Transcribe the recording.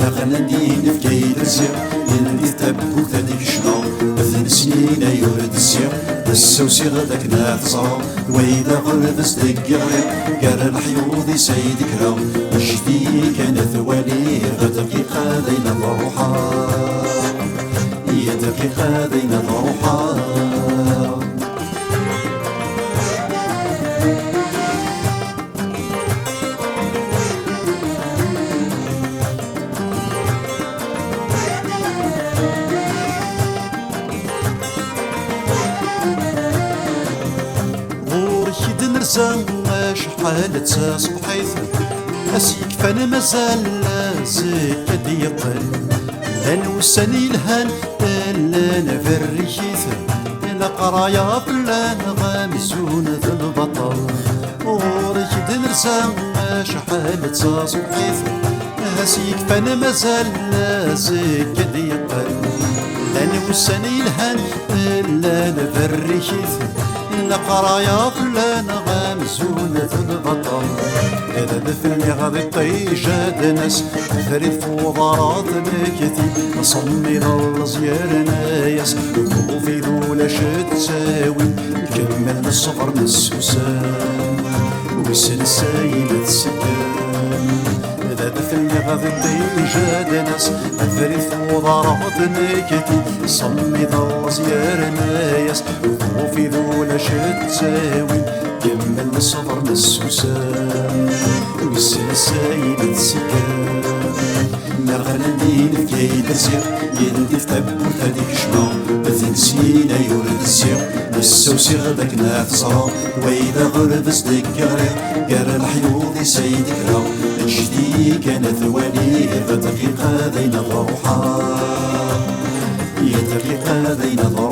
غنندي نفكي درزير يلي تبوك هذيك شنو مثل سنين يورد السير السوسي غداك ناتصا ويدا غربس دقير قال الحيوض سيدك راو جدي كان ثوالي غدقيقة دينا ضروحا يا دقيقة دينا ضروحا شحال تصبحيت أسيك فانا مازال زكا ديقل لا نوساني الهان لا نفريت لا قرايا بلا غامزون ذا البطل وريك دنرسا شحال تصبحيت أسيك فانا مازال زكا ديقل لا نوساني الهان لا نفريت قرايا فلان غامزونة البطل إذا دفني غادي طيجاد ناس فريد فوضارات نكتي نصمي للزيار نايس وفي ذولا شتساوي نكمل الصفر من السوسان ويسلسايل السكان إذا دفني غادي طيجاد ناس فريد فوضارات نكتي نصمي للزيار نايس وفي ذولا شتساوي كمل الصبر من السوسان ويسلسايل السكان مرغلندي نفكي درزير يلدي تبوت هذيك شمع بثنسينا يورد السير السوسي غداك ناتصرا ويدا غربس دكاري قال الحيوض سيدك راو جدي كان ثواني دقيقة دينا ضروحا يا دقيقة دينا ضروحا